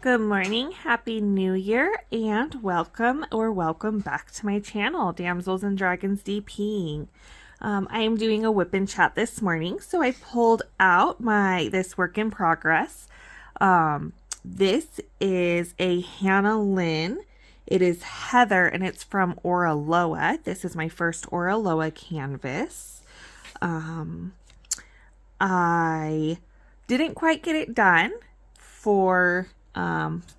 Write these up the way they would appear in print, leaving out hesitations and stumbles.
Good morning, happy new year, and welcome back to my channel, Damsels and Dragons DPing. I am doing a whip and chat this morning, so I pulled out this work in progress. This is a Hannah Lynn. It is Heather, and it's from Aura Loa. This is my first Aura Loa canvas. I didn't quite get it done for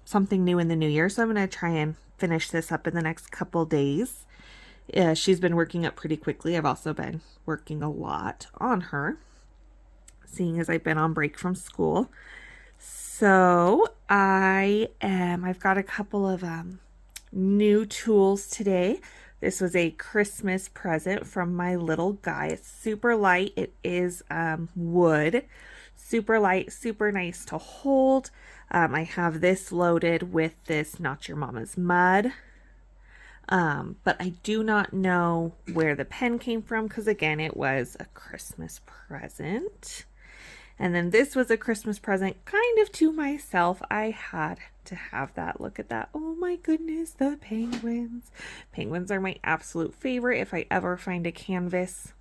something new in the new year, so I'm going to try and finish this up in the next couple days. She's been working up pretty quickly. I've also been working a lot on her, seeing as I've been on break from school. So I've got a couple of new tools today. This was a Christmas present from my little guy. It's super light. It is wood. Super light, super nice to hold. I have this loaded with this Not Your Mama's Mud. But I do not know where the pen came from because, again, it was a Christmas present. And then this was a Christmas present kind of to myself. I had to have that. Look at that. Oh my goodness, the penguins. Penguins are my absolute favorite. If I ever find a canvas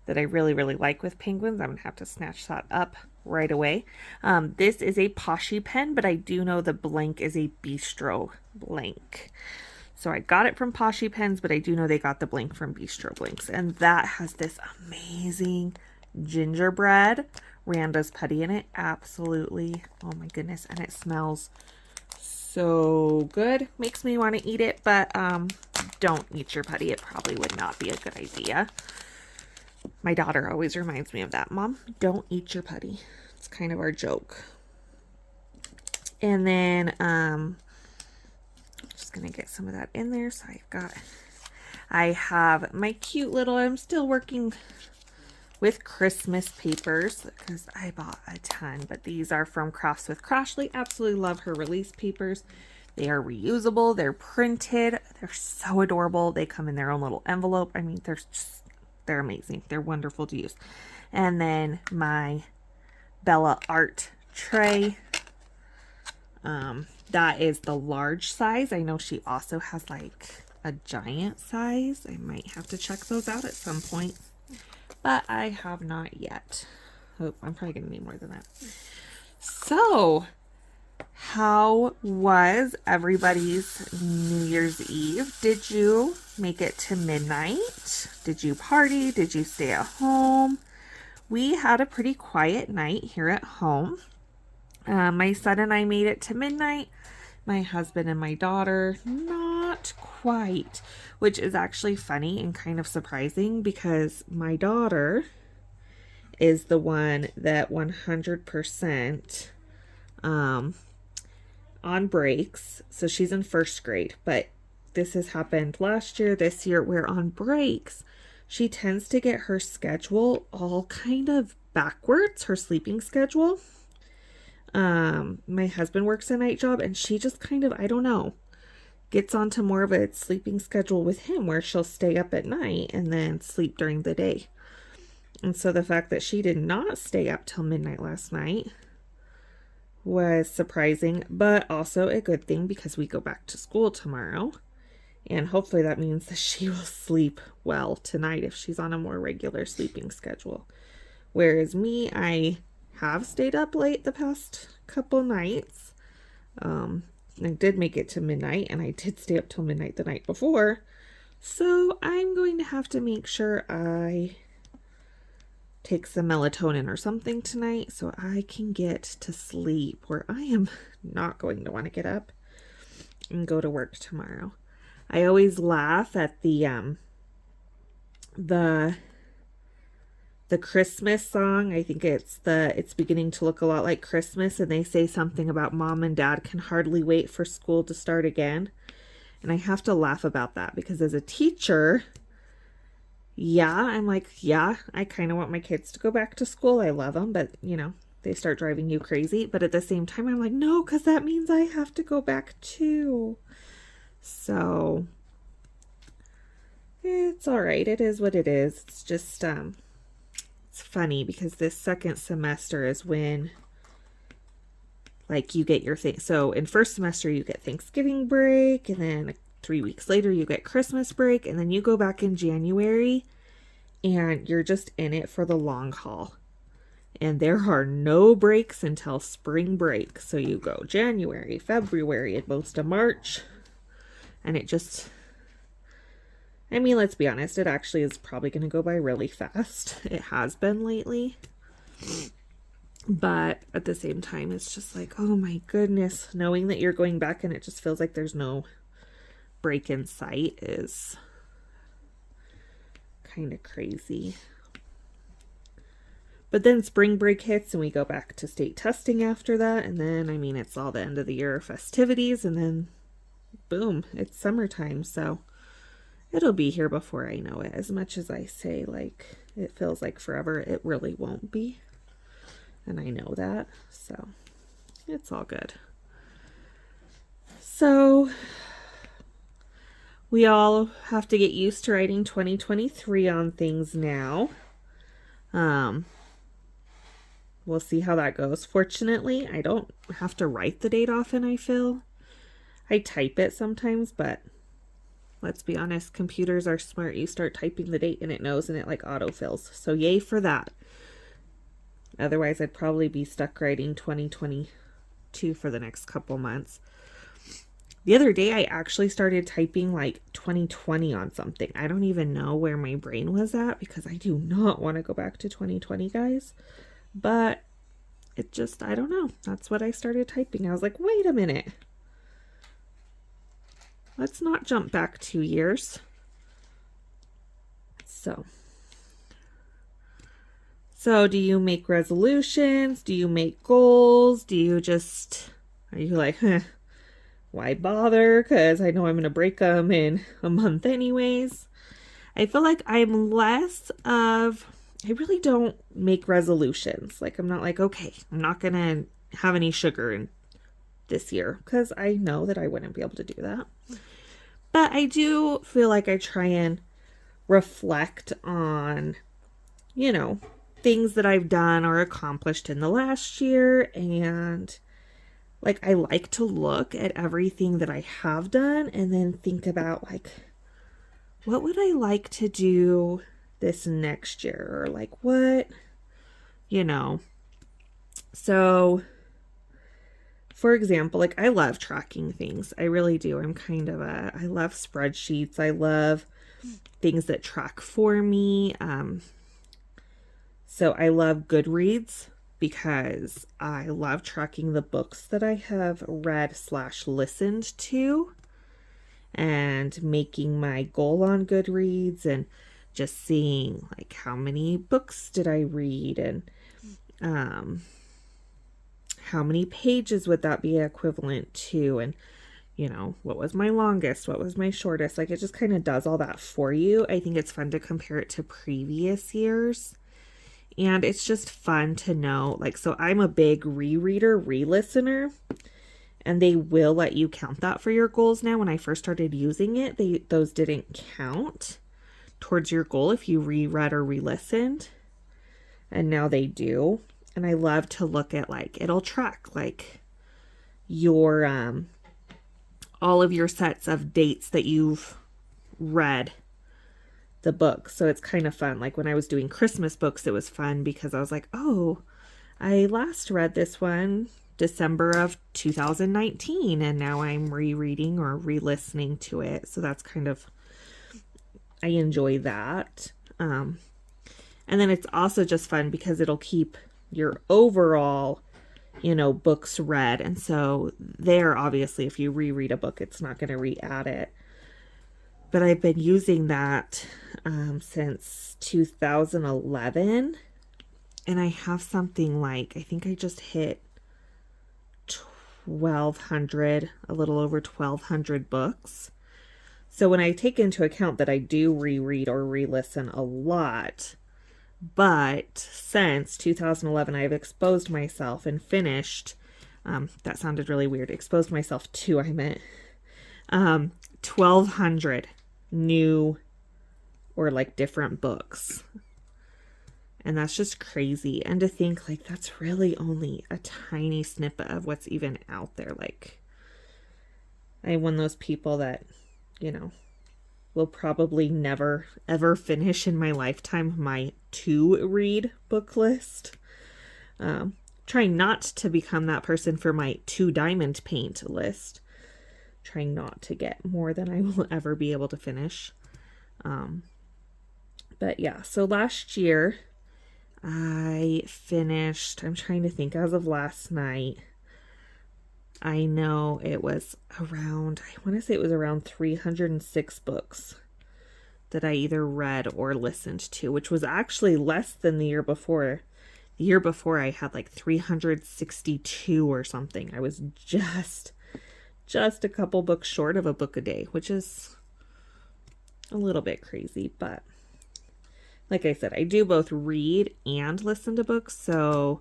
that I really, really like with penguins, I'm going to have to snatch that up right away. This is a Poshy pen, but I do know the blank is a Bistro blank. So I got it from Poshy Pens, but I do know they got the blank from Bistro Blanks. And that has this amazing gingerbread Randa's putty in it. Absolutely. Oh my goodness. And it smells so good. Makes me want to eat it, but don't eat your putty. It probably would not be a good idea. My daughter always reminds me of that. Mom, don't eat your putty. It's kind of our joke. And then just gonna get some of that in there. So I have my cute little, I'm still working with Christmas papers because I bought a ton, but these are from Crafts with Crashly. Absolutely love her release papers. They are reusable, they're printed, they're so adorable. They come in their own little envelope. I mean, they're amazing. They're wonderful to use. And then my Bella art tray. That is the large size. I know she also has like a giant size. I might have to check those out at some point, but I have not yet. Oh, I'm probably gonna need more than that. So, how was everybody's New Year's Eve? Did you make it to midnight? Did you party? Did you stay at home? We had a pretty quiet night here at home. My son and I made it to midnight. My husband and my daughter, not quite, which is actually funny and kind of surprising because my daughter is the one that 100% on breaks. So she's in first grade, but this has happened last year. This year we're on breaks. She tends to get her schedule all kind of backwards, her sleeping schedule. My husband works a night job and she just kind of, I don't know, gets onto more of a sleeping schedule with him where she'll stay up at night and then sleep during the day. And so the fact that she did not stay up till midnight last night was surprising, but also a good thing because we go back to school tomorrow. And hopefully that means that she will sleep well tonight if she's on a more regular sleeping schedule. Whereas me, I have stayed up late the past couple nights. I did make it to midnight and I did stay up till midnight the night before. So I'm going to have to make sure I take some melatonin or something tonight so I can get to sleep, where I am not going to want to get up and go to work tomorrow. I always laugh at the Christmas song. I think it's beginning to look a lot like Christmas, and they say something about mom and dad can hardly wait for school to start again. And I have to laugh about that because as a teacher, I'm like, I kind of want my kids to go back to school. I love them, but they start driving you crazy. But at the same time, I'm like, no, because that means I have to go back too. So it's all right. It is what it is. It's just, it's funny because this second semester is when Like you get your thing. So in first semester, you get Thanksgiving break, and then 3 weeks later, you get Christmas break, and then you go back in January, and you're just in it for the long haul. And there are no breaks until spring break. So you go January, February, and most of March. And it just, I mean, let's be honest, it actually is probably going to go by really fast. It has been lately. But at the same time, it's just like, oh my goodness, knowing that you're going back and it just feels like there's no break in sight is kind of crazy. But then spring break hits and we go back to state testing after that. And then, I mean, it's all the end of the year festivities. And then, boom, it's summertime. So it'll be here before I know it. As much as I say, like, it feels like forever, it really won't be. And I know that. So it's all good. So we all have to get used to writing 2023 on things now. We'll see how that goes. Fortunately, I don't have to write the date often, I feel. I type it sometimes, but let's be honest, computers are smart. You start typing the date and it knows, and it like autofills. So yay for that. Otherwise, I'd probably be stuck writing 2022 for the next couple months. The other day, I actually started typing like 2020 on something. I don't even know where my brain was at because I do not want to go back to 2020, guys. But it just, I don't know. That's what I started typing. I was like, wait a minute. Let's not jump back 2 years. So do you make resolutions? Do you make goals? Do you just, are you like, why bother? Because I know I'm going to break them in a month anyways. I feel like I'm less of, I really don't make resolutions. Like, I'm not like, okay, I'm not going to have any sugar in this year because I know that I wouldn't be able to do that. But I do feel like I try and reflect on, you know, things that I've done or accomplished in the last year. And like, I like to look at everything that I have done and then think about like, what would I like to do this next year? Or like what, you know. So for example, like I love tracking things. I really do. I'm kind of I love spreadsheets. I love things that track for me. So I love Goodreads because I love tracking the books that I have read / listened to and making my goal on Goodreads and just seeing like how many books did I read and how many pages would that be equivalent to, and you know, what was my longest, what was my shortest. Like it just kind of does all that for you. I think it's fun to compare it to previous years. And it's just fun to know, like, so I'm a big rereader, re-listener, and they will let you count that for your goals now. When I first started using it, those didn't count towards your goal if you reread or re-listened. And now they do. And I love to look at, like, it'll track, like, your, all of your sets of dates that you've read the book. So it's kind of fun. Like when I was doing Christmas books, it was fun because I was like, oh, I last read this one December of 2019 and now I'm rereading or re-listening to it. So that's kind of, I enjoy that. And then it's also just fun because it'll keep your overall, you know, books read. And so there, obviously, if you reread a book, it's not going to re-add it. But I've been using that since 2011. And I have something like, I think I just hit 1,200, a little over 1,200 books. So when I take into account that I do reread or re-listen a lot, but since 2011, I've exposed myself and finished, that sounded really weird, exposed myself to, I meant, 1,200 new or like different books. And that's just crazy. And to think like that's really only a tiny snippet of what's even out there. Like, I'm one of those people that, you know, will probably never ever finish in my lifetime my to read book list. Trying not to become that person for my to diamond paint list. Trying not to get more than I will ever be able to finish. But yeah, so last year I finished, I'm trying to think, as of last night, I know it was around, I want to say it was around 306 books that I either read or listened to, which was actually less than the year before. The year before I had like 362 or something. I was just a couple books short of a book a day, which is a little bit crazy, but like I said, I do both read and listen to books, so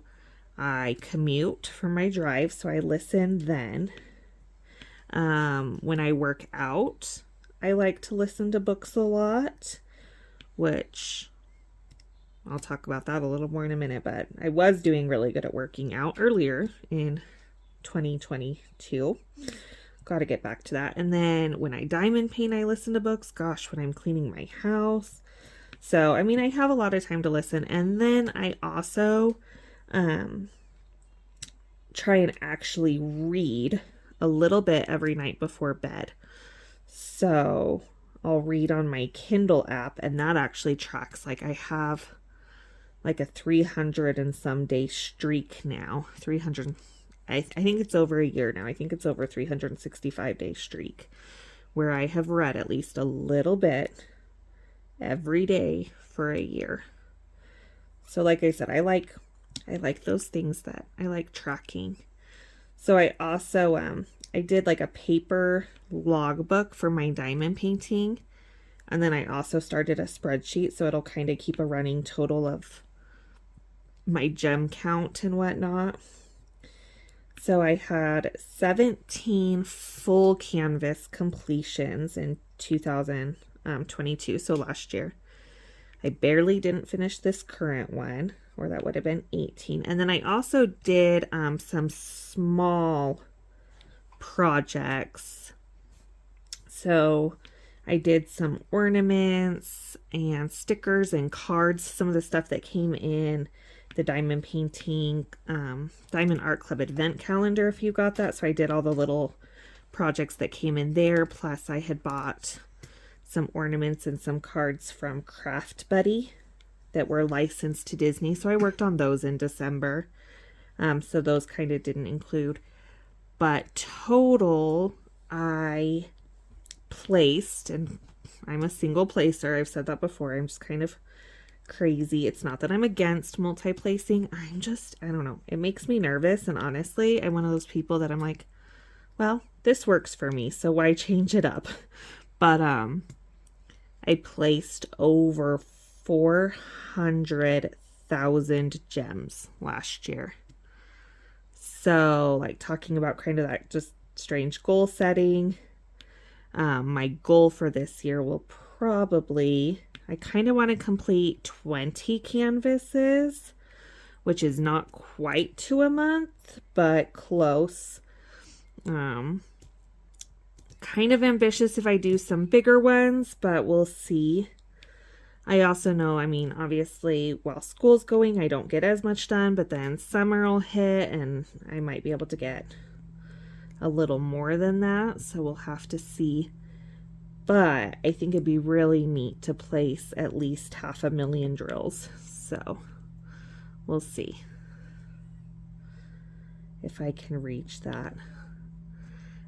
I commute for my drive, so I listen then. When I work out, I like to listen to books a lot, which I'll talk about that a little more in a minute, but I was doing really good at working out earlier in 2022. Got to get back to that. And then when I diamond paint, I listen to books. Gosh, when I'm cleaning my house. So, I mean, I have a lot of time to listen. And then I also try and actually read a little bit every night before bed. So I'll read on my Kindle app, and that actually tracks. Like, I have like a 300 and some day streak now. 300, I think it's over a year now. I think it's over a 365 day streak where I have read at least a little bit every day for a year. So like I said, I like those things that I like tracking. So I also I did like a paper logbook for my diamond painting, and then I also started a spreadsheet, so it'll kind of keep a running total of my gem count and whatnot. So I had 17 full canvas completions in 2022, so last year. I barely didn't finish this current one, or that would have been 18. And then I also did some small projects. So I did some ornaments and stickers and cards, some of the stuff that came in the diamond painting, Diamond Art Club advent calendar, if you got that. So I did all the little projects that came in there. Plus I had bought some ornaments and some cards from Craft Buddy that were licensed to Disney. So I worked on those in December. So those kind of didn't include. But total, I placed, and I'm a single placer. I've said that before. I'm just kind of crazy. It's not that I'm against multi-placing. I don't know. It makes me nervous. And honestly, I'm one of those people that I'm like, well, this works for me, so why change it up? But I placed over 400,000 gems last year. So, like, talking about kind of that just strange goal setting. My goal for this year will probably, I kind of want to complete 20 canvases, which is not quite to a month, but close. Kind of ambitious if I do some bigger ones, but we'll see. I also know, I mean, obviously, while school's going, I don't get as much done, but then summer will hit and I might be able to get a little more than that, so we'll have to see. But I think it'd be really neat to place at least 500,000 drills, so we'll see if I can reach that.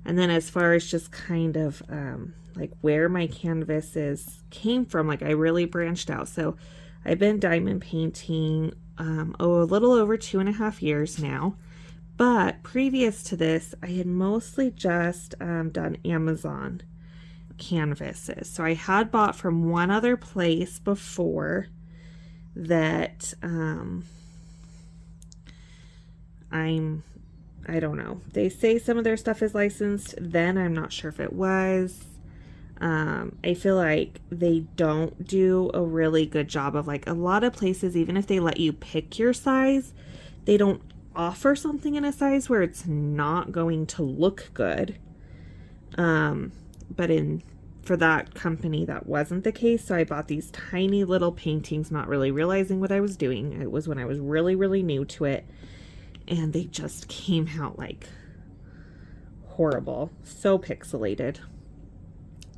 And then as far as just kind of like where my canvases came from, like I really branched out. So I've been diamond painting a little over 2.5 years now. But previous to this, I had mostly just done Amazon canvases. So I had bought from one other place before that I don't know. They say some of their stuff is licensed. Then I'm not sure if it was. I feel like they don't do a really good job of, like, a lot of places, even if they let you pick your size, they don't offer something in a size where it's not going to look good. But for that company, that wasn't the case. So I bought these tiny little paintings, not really realizing what I was doing. It was when I was really, really new to it. And they just came out like horrible. So pixelated.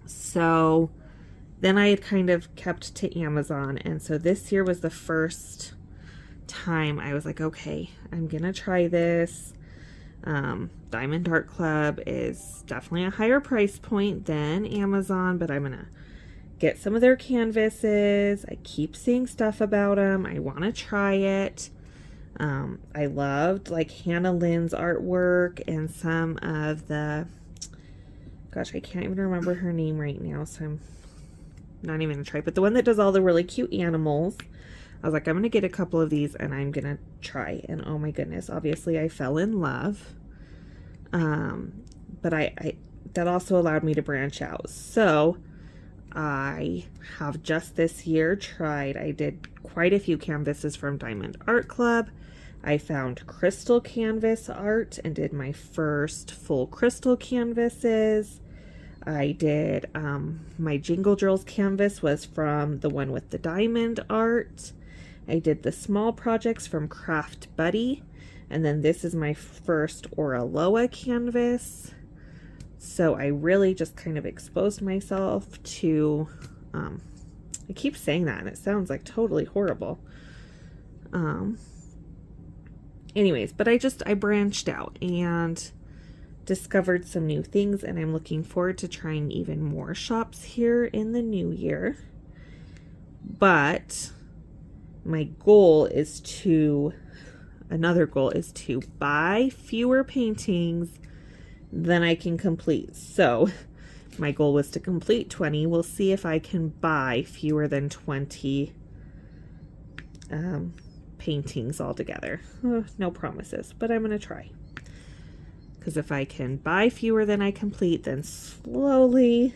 So then I had kind of kept to Amazon. And so this year was the first time I was like, okay, I'm going to try this. Diamond Art Club is definitely a higher price point than Amazon, but I'm gonna get some of their canvases. I keep seeing stuff about them. I want to try it. I loved like Hannah Lynn's artwork and some of the, gosh, I can't even remember her name right now, so I'm not even gonna try, but the one that does all the really cute animals. I was like, I'm gonna get a couple of these and I'm gonna try. And oh my goodness, obviously I fell in love. But I that also allowed me to branch out. So I have just this year tried, I did quite a few canvases from Diamond Art Club. I found crystal canvas art and did my first full crystal canvases. I did, my Jingle Drills canvas was from the one with the diamond art. I did the small projects from Craft Buddy. And then this is my first Oraloa canvas. So I really just kind of exposed myself to, I keep saying that and it sounds like totally horrible. Anyways, but I branched out and discovered some new things, and I'm looking forward to trying even more shops here in the new year. But my goal is to, another goal is to buy fewer paintings than I can complete. So my goal was to complete 20. We'll see if I can buy fewer than 20 paintings altogether. No promises, but I'm going to try. Because if I can buy fewer than I complete, then slowly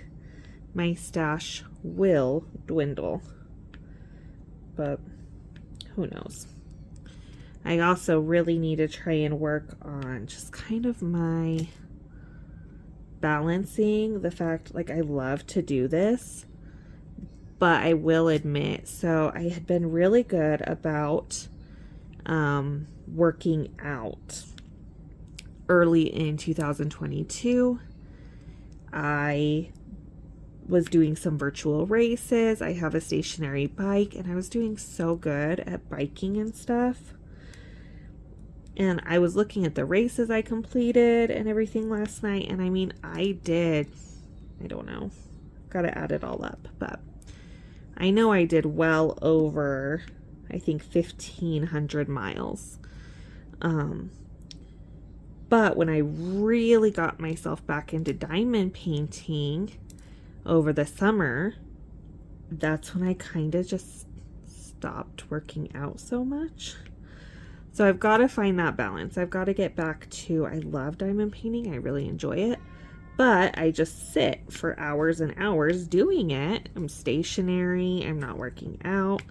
my stash will dwindle. But who knows? I also really need to try and work on just kind of my balancing the fact, like, I love to do this, but I will admit, so I had been really good about working out early in 2022. I was doing some virtual races. I have a stationary bike, and I was doing so good at biking and stuff. And I was looking at the races I completed and everything last night, and I mean, I don't know, gotta add it all up, but I know I did well over, I think, 1,500 miles. But when I really got myself back into diamond painting over the summer, that's when I kind of just stopped working out so much. So I've got to find that balance. I've got to get back to, I love diamond painting. I really enjoy it. But I just sit for hours and hours doing it. I'm stationary. I'm not working out.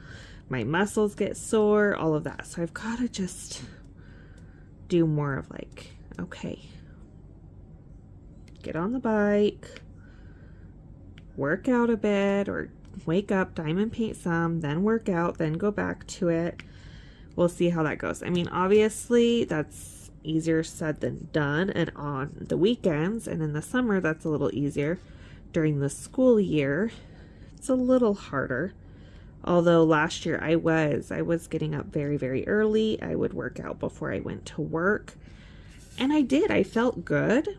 My muscles get sore, all of that. So I've got to just do more of like, okay, get on the bike, work out a bit, or wake up, diamond paint some, then work out, then go back to it. We'll see how that goes. I mean, obviously that's easier said than done, and on the weekends and in the summer that's a little easier. During the school year it's a little harder. Although last year I was getting up very, very early. I would work out before I went to work, and I felt good.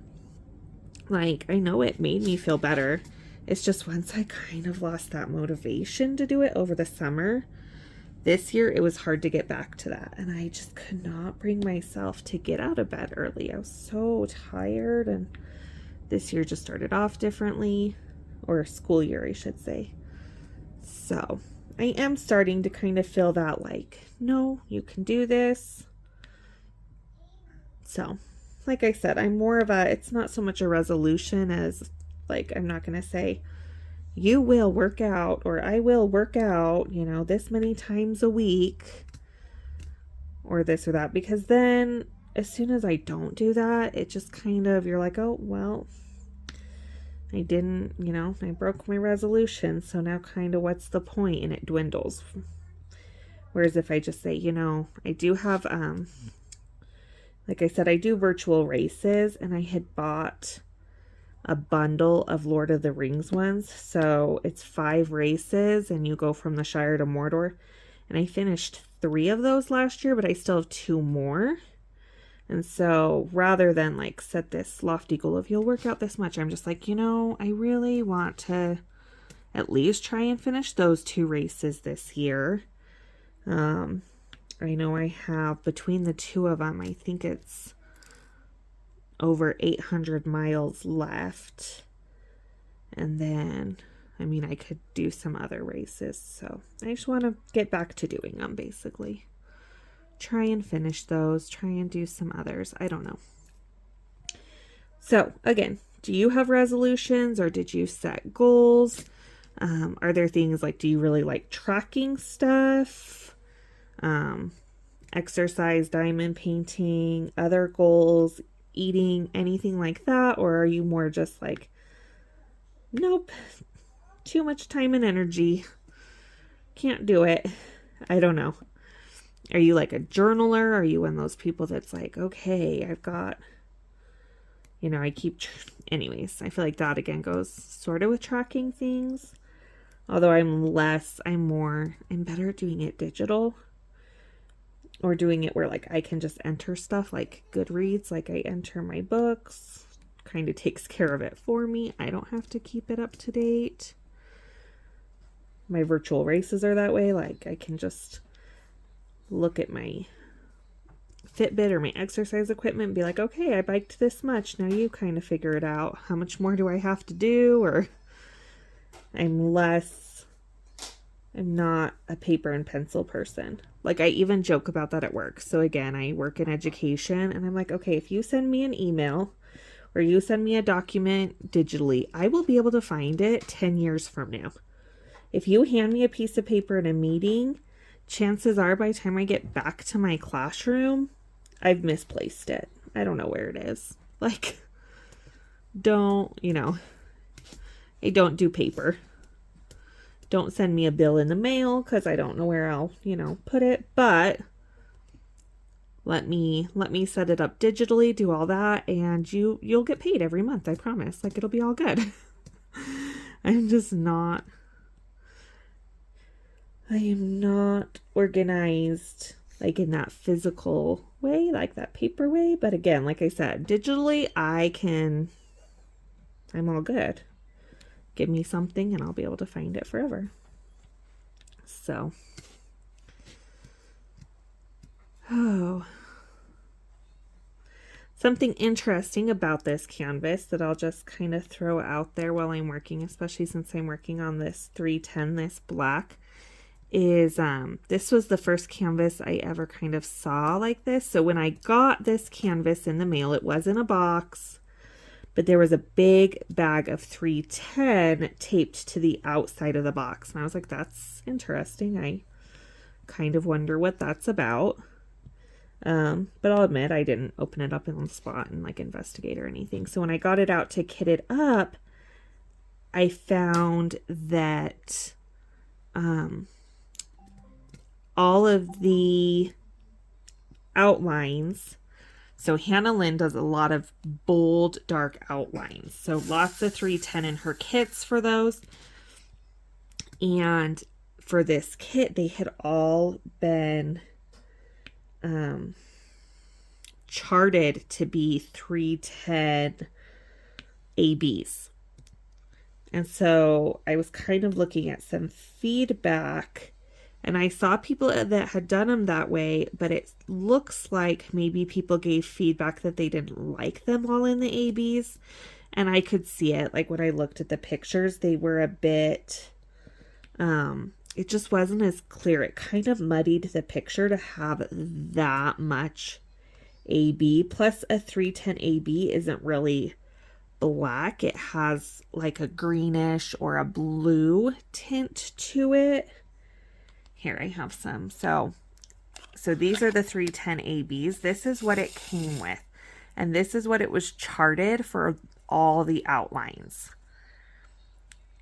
Like, I know it made me feel better. It's just once I kind of lost that motivation to do it over the summer, this year it was hard to get back to that, and I just could not bring myself to get out of bed early. I was so tired, and this year just started off differently, or school year I should say. So I am starting to kind of feel that, like, no, you can do this. So like I said, I'm more of a, it's not so much a resolution as, like, I'm not going to say you will work out, or I will work out, you know, this many times a week, or this or that. Because then as soon as I don't do that, it just kind of, you're like, oh, well, I didn't, you know, I broke my resolution. So now kind of what's the point? And it dwindles. Whereas if I just say, you know, I do have, like I said, I do virtual races, and I had bought a bundle of Lord of the Rings ones. So it's 5 races and you go from the Shire to Mordor. And I finished 3 of those last year, but I still have 2 more. And so rather than like set this lofty goal of you'll work out this much, I'm just like, you know, I really want to at least try and finish those 2 races this year. I know I have between the 2 of them, I think it's over 800 miles left. And then, I mean, I could do some other races. So I just want to get back to doing them, basically. Try and finish those. Try and do some others. I don't know. So again, do you have resolutions, or did you set goals? Are there things like, do you really like tracking stuff? Exercise, diamond painting, other goals, eating, anything like that? Or are you more just like, nope, too much time and energy, can't do it? I don't know. Are you like a journaler? Are you one of those people that's like, okay, I've got, you know, I keep, anyways, I feel like that again goes sort of with tracking things. Although I'm better at doing it digital, or doing it where like I can just enter stuff like Goodreads, like I enter my books, kind of takes care of it for me. I don't have to keep it up to date. My virtual races are that way. Like I can just look at my Fitbit or my exercise equipment and be like, okay, I biked this much. Now you kind of figure it out. How much more do I have to do? Or I'm not a paper and pencil person. Like I even joke about that at work. So again, I work in education, and I'm like, okay, if you send me an email or you send me a document digitally, I will be able to find it 10 years from now. If you hand me a piece of paper in a meeting, chances are by the time I get back to my classroom, I've misplaced it. I don't know where it is. Like, don't, you know, I don't do paper. Don't send me a bill in the mail because I don't know where I'll, you know, put it. But let me set it up digitally, do all that, and you'll get paid every month. I promise. Like it'll be all good. I am not organized like in that physical way, like that paper way. But again, like I said, digitally I'm all good. Give me something and I'll be able to find it forever. So, something interesting about this canvas that I'll just kind of throw out there while I'm working, especially since I'm working on this 310, this black, is this was the first canvas I ever kind of saw like this. So when I got this canvas in the mail, it was in a box, but there was a big bag of 310 taped to the outside of the box. And I was like, that's interesting. I kind of wonder what that's about. But I'll admit I didn't open it up on the spot and like investigate or anything. So when I got it out to kit it up, I found that all of the outlines, so Hannah Lynn does a lot of bold, dark outlines. So lots of 310 in her kits for those. And for this kit, they had all been charted to be 310 ABs. And so I was kind of looking at some feedback, and I saw people that had done them that way, but it looks like maybe people gave feedback that they didn't like them all in the ABs. And I could see it. Like when I looked at the pictures, they were a bit, it just wasn't as clear. It kind of muddied the picture to have that much AB. Plus a 310 AB isn't really black. It has like a greenish or a blue tint to it. Here, I have some. So these are the 310 ABs. This is what it came with. And this is what it was charted for all the outlines.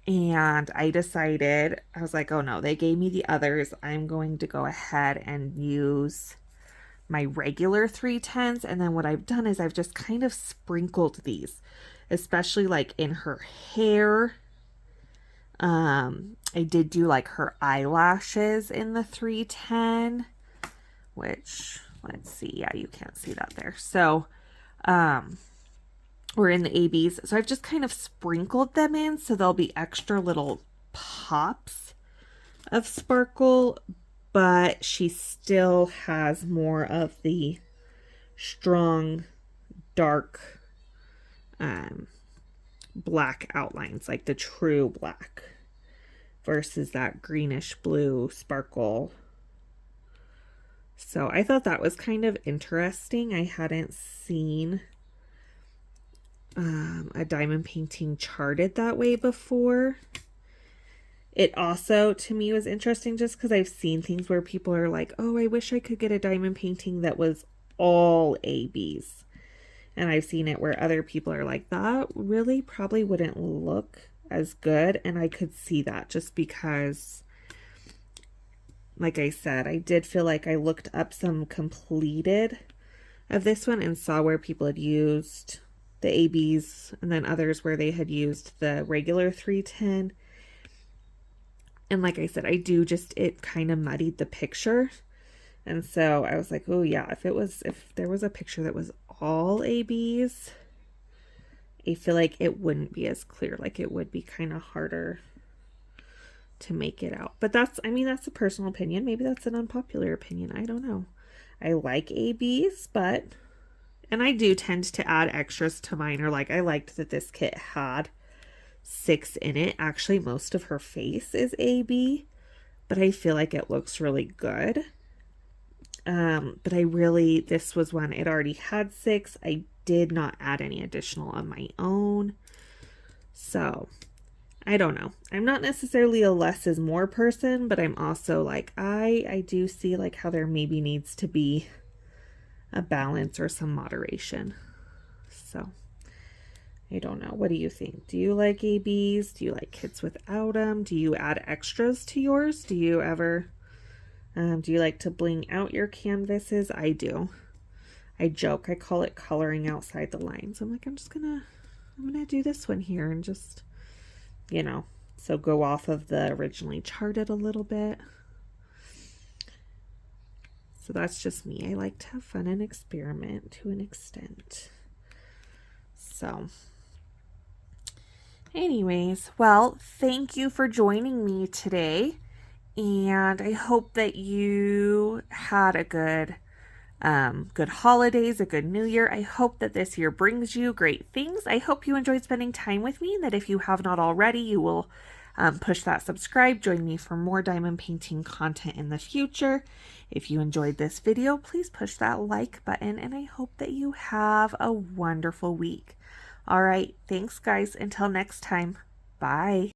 And I decided, I was like, oh no, they gave me the others. I'm going to go ahead and use my regular 310s. And then what I've done is I've just kind of sprinkled these, especially like in her hair. I did do like her eyelashes in the 310, which, let's see, yeah, you can't see that there. So, or in the ABs. So I've just kind of sprinkled them in so there'll be extra little pops of sparkle, but she still has more of the strong, dark, black outlines, like the true black, versus that greenish blue sparkle. So I thought that was kind of interesting. I hadn't seen a diamond painting charted that way before. It also, to me, was interesting just because I've seen things where people are like, oh, I wish I could get a diamond painting that was all ABs. And I've seen it where other people are like, that really probably wouldn't look as good. And I could see that just because, like I said, I did feel like I looked up some completed of this one and saw where people had used the ABs and then others where they had used the regular 310. And like I said, it kind of muddied the picture. And so I was like, oh yeah, if there was a picture that was all ABs, I feel like it wouldn't be as clear. Like it would be kind of harder to make it out. But that's a personal opinion. Maybe that's an unpopular opinion. I don't know. I like ABs, and I do tend to add extras to mine. Or like I liked that this kit had 6 in it. Actually, most of her face is AB, but I feel like it looks really good. But this was one, it already had 6. I did not add any additional on my own. So I don't know. I'm not necessarily a less is more person, but I'm also like, I do see like how there maybe needs to be a balance or some moderation. So I don't know. What do you think? Do you like ABs? Do you like kits without them? Do you add extras to yours? Do you ever, do you like to bling out your canvases? I do. I joke. I call it coloring outside the lines. I'm like, I'm gonna do this one here and just, so go off of the originally charted a little bit. So that's just me. I like to have fun and experiment to an extent. So anyways, well, thank you for joining me today. And I hope that you had a good holidays, a good new year. I hope that this year brings you great things. I hope you enjoyed spending time with me, and that if you have not already, you will push that subscribe. Join me for more diamond painting content in the future. If you enjoyed this video, please push that like button, and I hope that you have a wonderful week. All right, thanks guys. Until next time, bye.